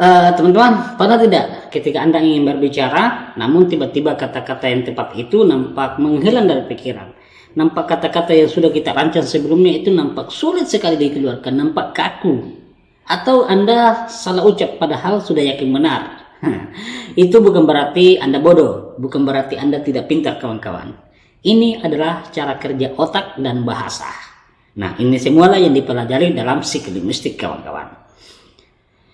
Teman-teman, pernah tidak ketika Anda ingin berbicara, namun tiba-tiba kata-kata yang tepat itu nampak menghilang dari pikiran. Nampak kata-kata yang sudah kita rancang sebelumnya itu nampak sulit sekali dikeluarkan, nampak kaku. Atau Anda salah ucap padahal sudah yakin benar. Itu bukan berarti Anda bodoh, bukan berarti Anda tidak pintar kawan-kawan. Ini adalah cara kerja otak dan bahasa. Nah, ini semualah yang dipelajari dalam psikolinguistik kawan-kawan.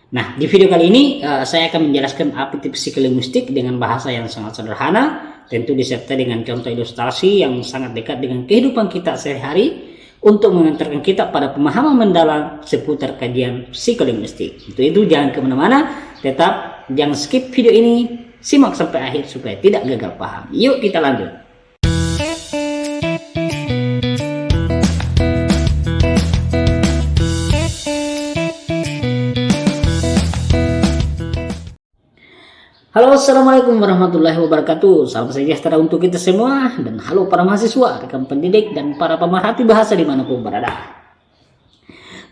Nah, di video kali ini saya akan menjelaskan apa itu psikolinguistik dengan bahasa yang sangat sederhana, tentu disertai dengan contoh ilustrasi yang sangat dekat dengan kehidupan kita sehari-hari untuk mengantarkan kita pada pemahaman mendalam seputar kajian psikolinguistik. Itu jangan kemana-mana, tetap jangan skip video ini, simak sampai akhir supaya tidak gagal paham. Yuk kita lanjut. Halo, assalamualaikum warahmatullahi wabarakatuh. Salam sejahtera untuk kita semua, dan halo para mahasiswa, rekan pendidik, dan para pemerhati bahasa dimanapun berada.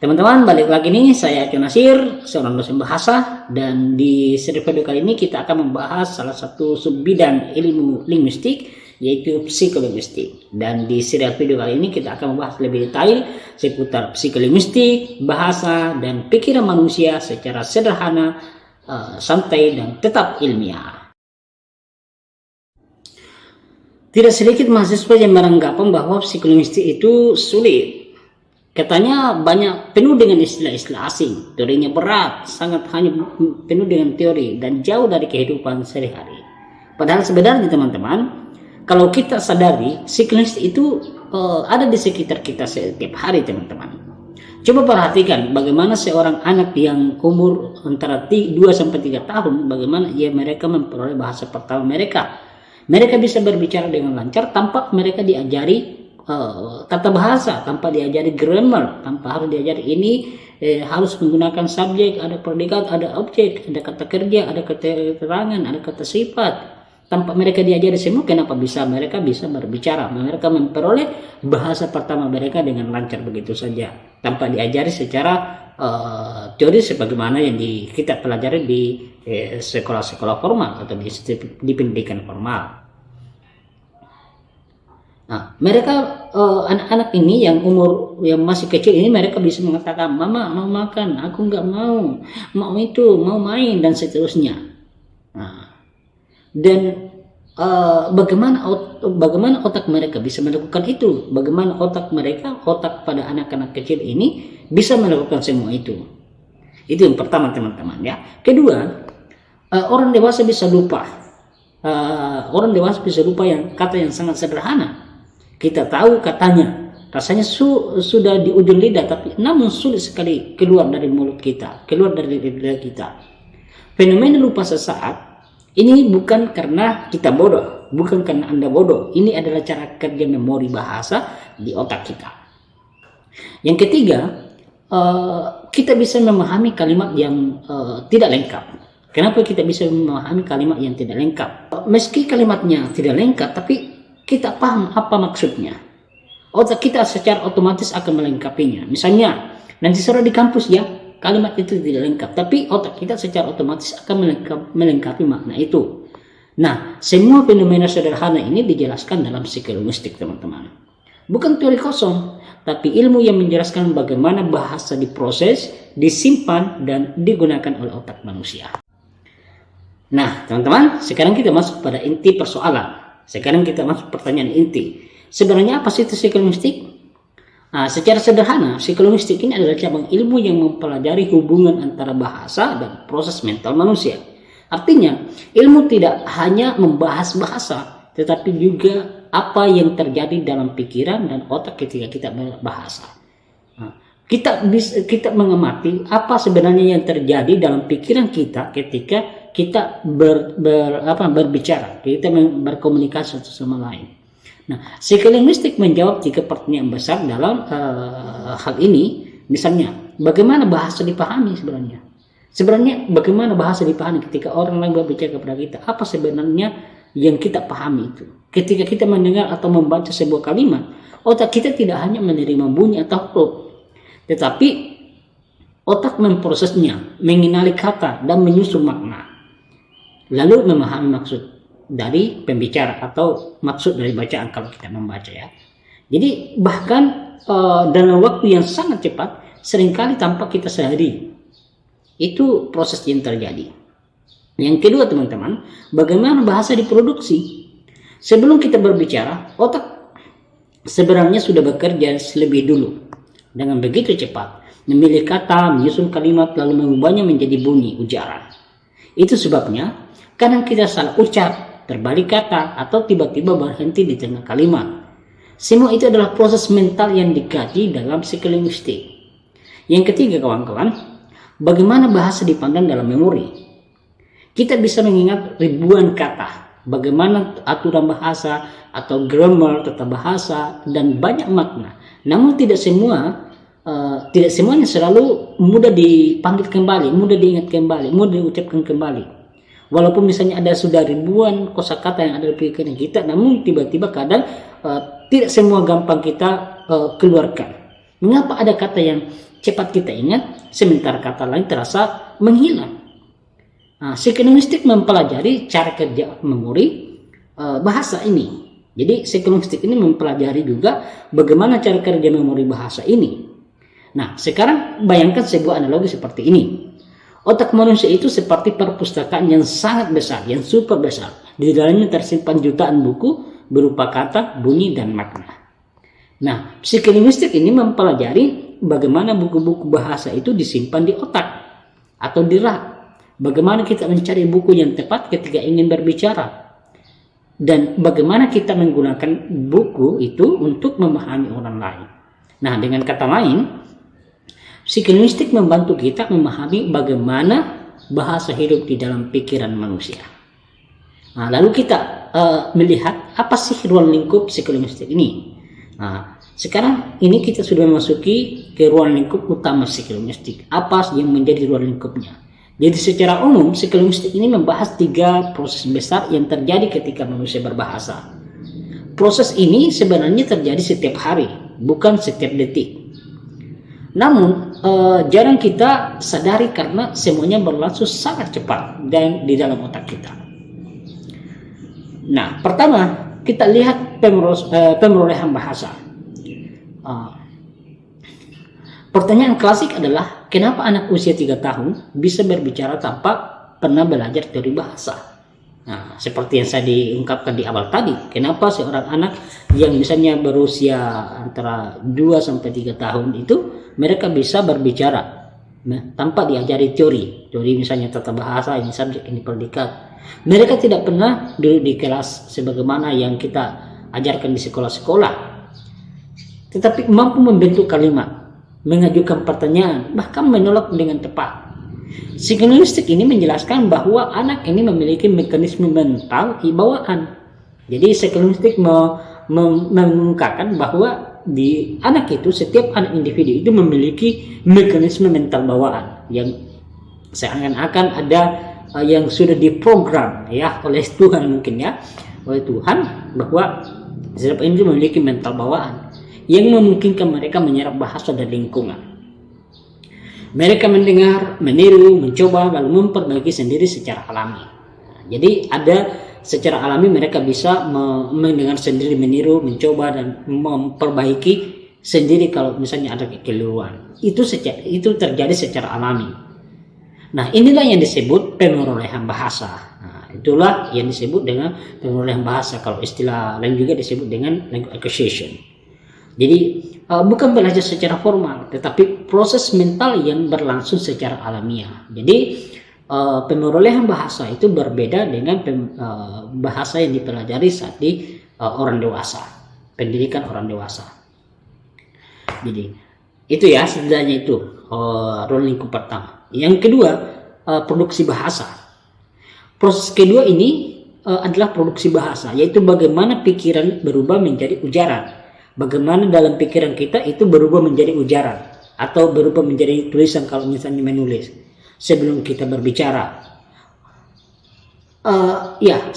Teman-teman, balik lagi nih, saya Acu Nasir, seorang dosen bahasa, dan di seri video kali ini kita akan membahas salah satu subbidang ilmu linguistik, yaitu psikolinguistik. Dan di seri video kali ini kita akan membahas lebih detail seputar psikolinguistik, bahasa, dan pikiran manusia secara sederhana, santai, dan tetap ilmiah. Tidak sedikit mahasiswa yang beranggapan bahwa psikolinguistik itu sulit. Katanya banyak penuh dengan istilah-istilah asing, teorinya berat, sangat hanya penuh dengan teori dan jauh dari kehidupan sehari-hari. Padahal sebenarnya teman-teman, kalau kita sadari, psikolinguistik itu ada di sekitar kita setiap hari teman-teman. Coba perhatikan bagaimana seorang anak yang umur antara 2-3 tahun, bagaimana mereka memperoleh bahasa pertama mereka. Mereka bisa berbicara dengan lancar tanpa mereka diajari tata bahasa, tanpa diajari grammar, tanpa harus diajari ini harus menggunakan subjek, ada predikat, ada objek, ada kata kerja, ada kata keterangan, ada kata sifat. Tanpa mereka diajari semua, kenapa mereka bisa berbicara? Mereka memperoleh bahasa pertama mereka dengan lancar begitu saja, tanpa diajari secara teori sebagaimana yang kita pelajari di sekolah-sekolah formal atau di pendidikan formal. Nah, mereka anak-anak ini yang umur yang masih kecil ini, mereka bisa mengatakan, "Mama mau makan, aku nggak mau itu, mau main," dan seterusnya. Nah, dan bagaimana otak mereka bisa melakukan itu? Bagaimana otak pada anak-anak kecil ini bisa melakukan semua itu? Itu yang pertama teman-teman ya. Kedua, orang dewasa bisa lupa. Orang dewasa bisa lupa kata yang sangat sederhana. Kita tahu katanya, rasanya sudah di ujung lidah, tapi namun sulit sekali keluar dari mulut kita, keluar dari lidah kita. Fenomena lupa sesaat ini bukan karena kita bodoh, bukan karena Anda bodoh. Ini adalah cara kerja memori bahasa di otak kita. Yang ketiga, kita bisa memahami kalimat yang tidak lengkap. Kenapa kita bisa memahami kalimat yang tidak lengkap? Meski kalimatnya tidak lengkap, tapi kita paham apa maksudnya. Otak kita secara otomatis akan melengkapinya. Misalnya, nanti sore di kampus ya, kalimat itu tidak lengkap, tapi otak kita secara otomatis akan melengkapi makna itu. Nah, semua fenomena sederhana ini dijelaskan dalam psikolinguistik teman-teman. Bukan teori kosong, tapi ilmu yang menjelaskan bagaimana bahasa diproses, disimpan, dan digunakan oleh otak manusia. Nah, teman-teman, sekarang kita masuk pada inti persoalan. Sekarang kita masuk pertanyaan inti. Sebenarnya apa sih itu psikolinguistik? Secara sederhana, psikolinguistik ini adalah cabang ilmu yang mempelajari hubungan antara bahasa dan proses mental manusia. Artinya, ilmu tidak hanya membahas bahasa, tetapi juga apa yang terjadi dalam pikiran dan otak ketika kita berbahasa. Kita mengamati apa sebenarnya yang terjadi dalam pikiran kita ketika kita berbicara, kita berkomunikasi satu sama lain. Nah, psikolinguistik menjawab 3 pertanyaan besar dalam hal ini. Misalnya, bagaimana bahasa dipahami sebenarnya? Sebenarnya bagaimana bahasa dipahami ketika orang lain berbicara kepada kita? Apa sebenarnya yang kita pahami itu? Ketika kita mendengar atau membaca sebuah kalimat, otak kita tidak hanya menerima bunyi atau huruf, tetapi Otak memprosesnya, mengenali kata dan menyusun makna. Lalu memahami maksud dari pembicara atau maksud dari bacaan kalau kita membaca ya. Jadi bahkan dalam waktu yang sangat cepat, seringkali tanpa kita sadari, itu proses yang terjadi. Yang kedua teman-teman, bagaimana bahasa diproduksi. Sebelum kita berbicara, otak sebenarnya sudah bekerja lebih dulu. Dengan begitu cepat, memilih kata, menyusun kalimat, lalu mengubahnya menjadi bunyi ujaran. Itu sebabnya kadang kita salah ucap, terbalik kata, atau tiba-tiba berhenti di tengah kalimat. Semua itu adalah proses mental yang dikaji dalam psikolinguistik. Yang ketiga kawan-kawan, bagaimana bahasa dipandang dalam memori. Kita bisa mengingat ribuan kata, bagaimana aturan bahasa atau grammar, tata bahasa, dan banyak makna. Namun tidak semuanya selalu mudah dipanggil kembali, mudah diingat kembali, mudah diucapkan kembali. Walaupun misalnya ada sudah ribuan kosakata yang ada di pikiran kita, namun tiba-tiba kadang tidak semua gampang kita keluarkan. Mengapa ada kata yang cepat kita ingat, sementara kata lain terasa menghilang? Psikolinguistik mempelajari cara kerja memori bahasa ini. Jadi psikolinguistik ini mempelajari juga bagaimana cara kerja memori bahasa ini. Nah, sekarang bayangkan sebuah analogi seperti ini. Otak manusia itu seperti perpustakaan yang sangat besar, yang super besar. Di dalamnya tersimpan jutaan buku berupa kata, bunyi, dan makna. Nah, psikolinguistik ini mempelajari bagaimana buku-buku bahasa itu disimpan di otak atau di rak. Bagaimana kita mencari buku yang tepat ketika ingin berbicara. Dan bagaimana kita menggunakan buku itu untuk memahami orang lain. Nah, dengan kata lain, psikolinguistik membantu kita memahami bagaimana bahasa hidup di dalam pikiran manusia. Nah, lalu kita melihat apa sih ruang lingkup psikolinguistik ini. Nah, sekarang ini kita sudah memasuki ke ruang lingkup utama psikolinguistik. Apa yang menjadi ruang lingkupnya? Jadi secara umum psikolinguistik ini membahas 3 proses besar yang terjadi ketika manusia berbahasa. Proses ini sebenarnya terjadi setiap hari, bukan setiap detik. Namun jarang kita sadari karena semuanya berlangsung sangat cepat dan di dalam otak kita. Nah, pertama kita lihat pemerolehan bahasa. Pertanyaan klasik adalah kenapa anak usia 3 tahun bisa berbicara tanpa pernah belajar teori bahasa? Nah, seperti yang saya diungkapkan di awal tadi, kenapa seorang anak yang misalnya berusia antara 2 sampai 3 tahun itu mereka bisa berbicara tanpa diajari teori misalnya tata bahasa, ini subjek, ini predikat. Mereka tidak pernah duduk di kelas sebagaimana yang kita ajarkan di sekolah-sekolah, tetapi mampu membentuk kalimat, mengajukan pertanyaan, bahkan menolak dengan tepat. Psikolinguistik ini menjelaskan bahwa anak ini memiliki mekanisme mental bawaan. Jadi psikolinguistik mengungkapkan bahwa di anak itu, setiap anak individu itu memiliki mekanisme mental bawaan yang seakan-akan ada yang sudah diprogram ya oleh Tuhan, mungkin ya oleh Tuhan, bahwa setiap individu memiliki mental bawaan yang memungkinkan mereka menyerap bahasa dan lingkungan. Mereka mendengar, meniru, mencoba, lalu memperbaiki sendiri secara alami. Jadi ada secara alami mereka bisa mendengar sendiri, meniru, mencoba, dan memperbaiki sendiri kalau misalnya ada kekeliruan. Itu terjadi secara alami. Nah, inilah yang disebut pemerolehan bahasa. Nah, itulah yang disebut dengan pemerolehan bahasa. Kalau istilah lain juga disebut dengan language acquisition. Jadi bukan belajar secara formal, tetapi proses mental yang berlangsung secara alamiah. Jadi pemerolehan bahasa itu berbeda dengan bahasa yang dipelajari saat di orang dewasa, pendidikan orang dewasa. Jadi itu ya setidaknya itu ruang lingkup pertama. Yang kedua, produksi bahasa. Proses kedua ini adalah produksi bahasa, yaitu bagaimana pikiran berubah menjadi ujaran. Bagaimana dalam pikiran kita itu berubah menjadi ujaran atau berubah menjadi tulisan kalau misalnya menulis sebelum kita berbicara.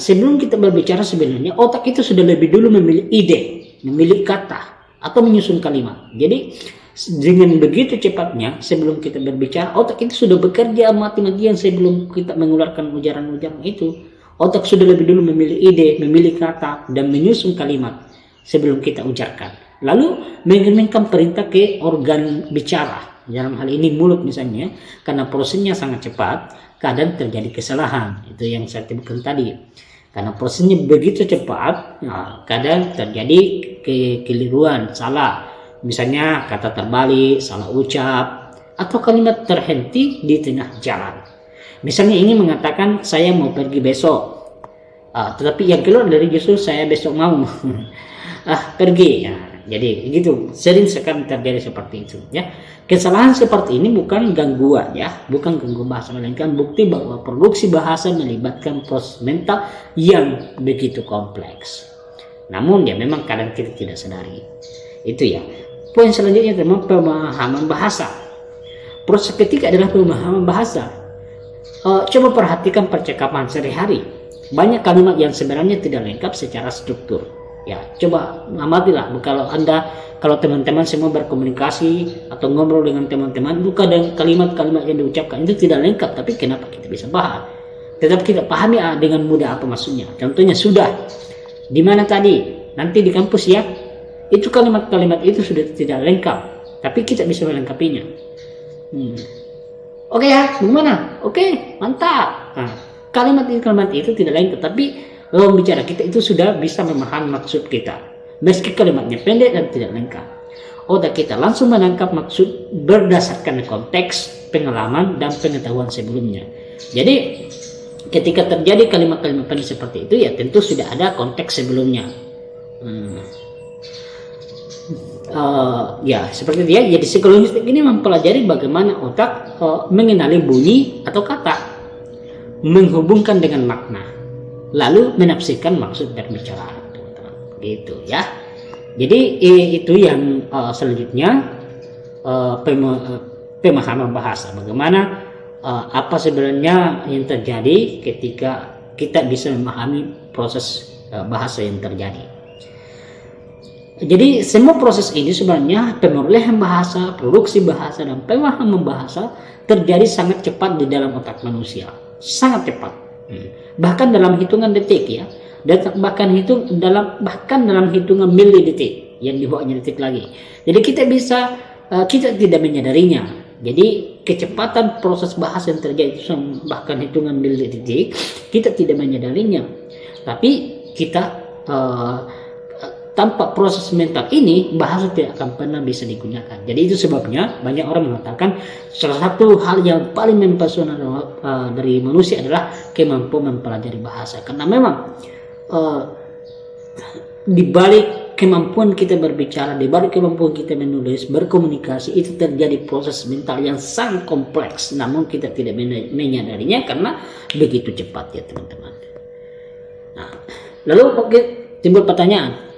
Sebelum kita berbicara sebenarnya otak itu sudah lebih dulu memilih ide, memilih kata atau menyusun kalimat. Jadi Dengan begitu cepatnya, sebelum kita berbicara, otak itu sudah bekerja mati-matian sebelum kita mengeluarkan ujaran-ujaran itu. Otak sudah lebih dulu memilih ide, memilih kata, dan menyusun kalimat sebelum kita ujarkan. Lalu mengirimkan perintah ke organ bicara, dalam hal ini mulut misalnya, karena prosesnya sangat cepat, kadang terjadi kesalahan. Itu yang saya sebutkan tadi. Karena prosesnya begitu cepat, kadang terjadi kekeliruan, salah. Misalnya kata terbalik, salah ucap, atau kalimat terhenti di tengah jalan. Misalnya ini mengatakan saya mau pergi besok, tetapi yang keluar dari justru saya besok mau pergi. Jadi gitu, sering sekali terjadi seperti itu. Ya, kesalahan seperti ini bukan gangguan, ya, bukan gangguan bahasa, melainkan bukti bahwa produksi bahasa melibatkan proses mental yang begitu kompleks. Namun ya memang kadang kita tidak sadari. Itu ya. Poin selanjutnya tentang pemahaman bahasa. Proses ketiga adalah pemahaman bahasa. Coba perhatikan percakapan sehari-hari. Banyak kalimat yang sebenarnya tidak lengkap secara struktur. Ya, coba amatilah kalau teman-teman semua berkomunikasi atau ngobrol dengan teman-teman, bukan dengan kalimat-kalimat yang diucapkan itu tidak lengkap, tapi kenapa kita bisa paham? Tetap kita pahami dengan mudah apa maksudnya. Contohnya sudah. Di mana tadi? Nanti di kampus ya. Itu kalimat-kalimat itu sudah tidak lengkap, tapi kita bisa melengkapinya. Oke ya, gimana? Oke, mantap. Kalimat itu tidak lengkap, tapi lawan bicara kita itu sudah bisa memahami maksud kita, meski kalimatnya pendek dan tidak lengkap. Otak kita langsung menangkap maksud berdasarkan konteks, pengalaman, dan pengetahuan sebelumnya. Jadi ketika terjadi kalimat-kalimat pendek seperti itu, ya tentu sudah ada konteks sebelumnya. Ya seperti dia. Jadi psikologi ini mempelajari bagaimana otak mengenali bunyi atau kata, menghubungkan dengan makna, lalu menafsirkan maksud berbicara, teman-teman. Gitu ya. Jadi itu yang selanjutnya, pemahaman bahasa. Bagaimana apa sebenarnya yang terjadi ketika kita bisa memahami proses bahasa yang terjadi. Jadi semua proses ini sebenarnya perolehan bahasa, produksi bahasa, dan pemahaman bahasa terjadi sangat cepat di dalam otak manusia, sangat cepat. Bahkan dalam hitungan detik ya, bahkan dalam hitungan milidetik, yang dibawahnya detik lagi. Jadi kita tidak menyadarinya. Jadi kecepatan proses bahasa yang terjadi itu bahkan hitungan milidetik, kita tidak menyadarinya. Tapi kita tanpa proses mental ini, bahasa tidak akan pernah bisa digunakan. Jadi itu sebabnya banyak orang mengatakan salah satu hal yang paling mempesona dari manusia adalah kemampuan mempelajari bahasa. Karena memang di balik kemampuan kita berbicara, di balik kemampuan kita menulis, berkomunikasi, itu terjadi proses mental yang sangat kompleks. Namun kita tidak menyadarinya karena begitu cepat ya teman-teman. Nah, lalu timbul pertanyaan,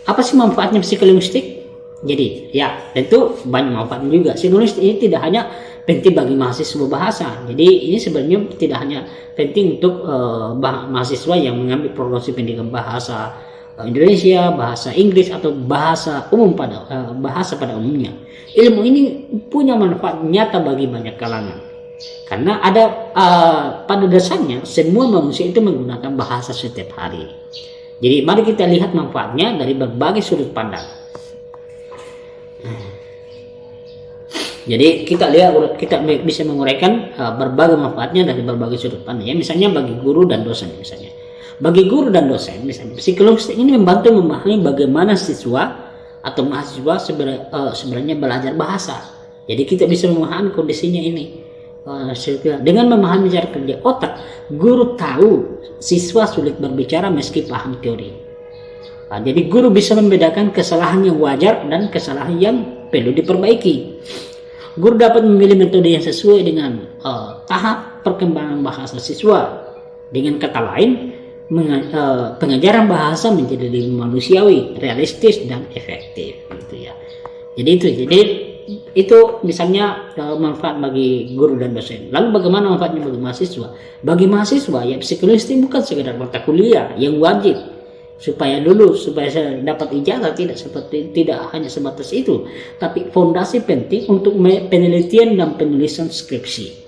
apa sih manfaatnya psikolinguistik? Jadi ya tentu banyak manfaatnya juga. Psikolinguistik ini tidak hanya penting bagi mahasiswa bahasa. Jadi ini sebenarnya tidak hanya penting untuk mahasiswa yang mengambil promosi pendidikan bahasa Indonesia, bahasa Inggris, atau bahasa umum bahasa pada umumnya. Ilmu ini punya manfaat nyata bagi banyak kalangan. Karena pada dasarnya semua manusia itu menggunakan bahasa setiap hari. Jadi mari kita lihat manfaatnya dari berbagai sudut pandang. Jadi kita bisa menguraikan berbagai manfaatnya dari berbagai sudut pandang. Ya, misalnya bagi guru dan dosen misalnya. Bagi guru dan dosen misalnya, psikologi ini membantu memahami bagaimana siswa atau mahasiswa sebenarnya belajar bahasa. Jadi kita bisa memahami kondisinya ini. Dengan memahami cara kerja otak, guru tahu siswa sulit berbicara meski paham teori. Jadi guru bisa membedakan kesalahan yang wajar dan kesalahan yang perlu diperbaiki. Guru dapat memilih metode yang sesuai dengan tahap perkembangan bahasa siswa. Dengan kata lain, pengajaran bahasa menjadi lebih manusiawi, realistis, dan efektif. Gitu ya. Jadi itu misalnya manfaat bagi guru dan dosen. Lalu bagaimana manfaatnya bagi mahasiswa? Bagi mahasiswa ya psikologi bukan sekedar mata kuliah yang wajib. supaya lulus, supaya saya dapat ijazah, tidak hanya sebatas itu, tapi fondasi penting untuk penelitian dan penulisan skripsi.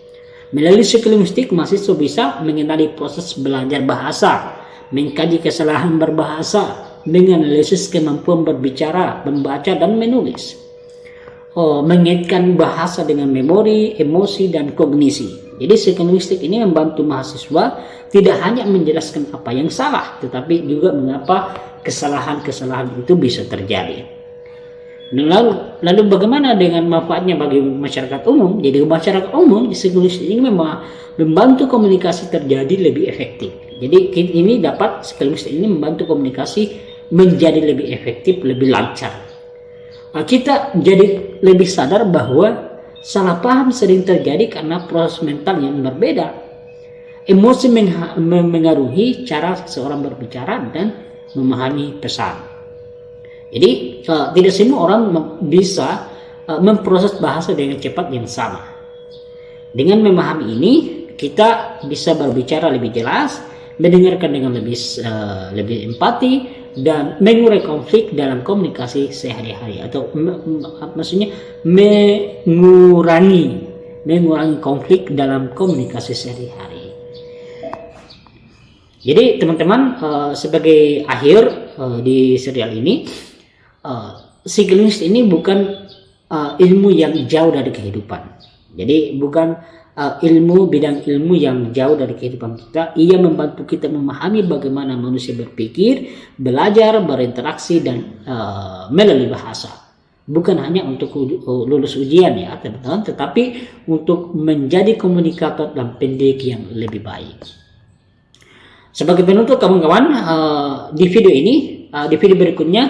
Melalui psikolinguistik, mahasiswa bisa mengenali proses belajar bahasa, mengkaji kesalahan berbahasa, menganalisis kemampuan berbicara, membaca dan menulis, mengaitkan bahasa dengan memori, emosi dan kognisi. Jadi psikolinguistik ini membantu mahasiswa tidak hanya menjelaskan apa yang salah, tetapi juga mengapa kesalahan-kesalahan itu bisa terjadi. Lalu bagaimana dengan manfaatnya bagi masyarakat umum? Jadi masyarakat umum psikolinguistik ini memang membantu komunikasi terjadi lebih efektif. Jadi ini psikolinguistik ini membantu komunikasi menjadi lebih efektif, lebih lancar. Kita jadi lebih sadar bahwa salah paham sering terjadi karena proses mental yang berbeda. Emosi mengaruhi cara seseorang berbicara dan memahami pesan. Jadi tidak semua orang bisa memproses bahasa dengan cepat yang sama. Dengan memahami ini, kita bisa berbicara lebih jelas, mendengarkan dengan lebih empati, dan mengurai konflik dalam komunikasi sehari-hari, atau maksudnya mengurangi konflik dalam komunikasi sehari-hari. Jadi teman-teman, sebagai akhir di serial ini, psikolinguistik ini bukan ilmu yang jauh dari kehidupan. Jadi bukan bidang ilmu yang jauh dari kehidupan kita. Ia membantu kita memahami bagaimana manusia berpikir, belajar, berinteraksi, dan melalui bahasa. Bukan hanya untuk lulus ujian ya teman-teman, tetapi untuk menjadi komunikator dan pendidik yang lebih baik. Sebagai penutup kawan-kawan, di video berikutnya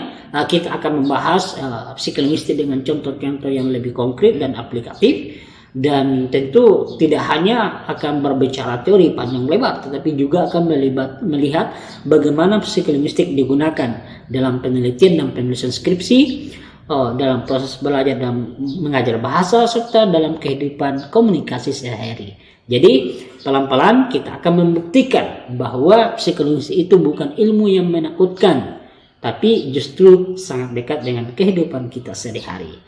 kita akan membahas psikolinguistik dengan contoh-contoh yang lebih konkret dan aplikatif. Dan tentu tidak hanya akan berbicara teori panjang lebar, tetapi juga akan melihat bagaimana psikolinguistik digunakan dalam penelitian dan penulisan skripsi, dalam proses belajar dan mengajar bahasa, serta dalam kehidupan komunikasi sehari-hari. Jadi pelan-pelan kita akan membuktikan bahwa psikolinguistik itu bukan ilmu yang menakutkan, tapi justru sangat dekat dengan kehidupan kita sehari-hari.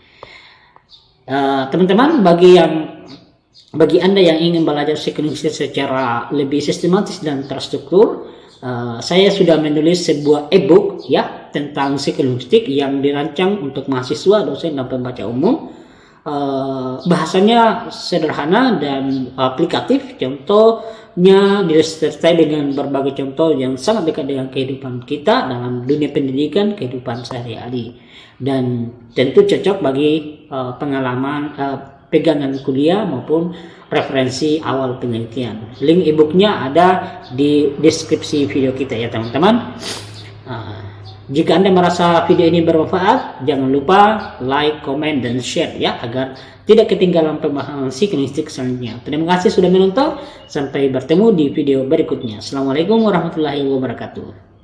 Teman-teman, bagi Anda yang ingin belajar psikolinguistik secara lebih sistematis dan terstruktur, saya sudah menulis sebuah e-book ya tentang psikolinguistik yang dirancang untuk mahasiswa, dosen, dan pembaca umum. Bahasanya sederhana dan aplikatif. Contohnya disertai dengan berbagai contoh yang sangat dekat dengan kehidupan kita dalam dunia pendidikan, kehidupan sehari-hari, dan tentu cocok bagi pengalaman pegangan kuliah maupun referensi awal penelitian. Link e-booknya ada di deskripsi video kita ya teman-teman. Jika Anda merasa video ini bermanfaat, jangan lupa like, komen, dan share ya, agar tidak ketinggalan pembahasan psikolinguistik selanjutnya. Terima kasih sudah menonton. Sampai bertemu di video berikutnya. Assalamualaikum warahmatullahi wabarakatuh.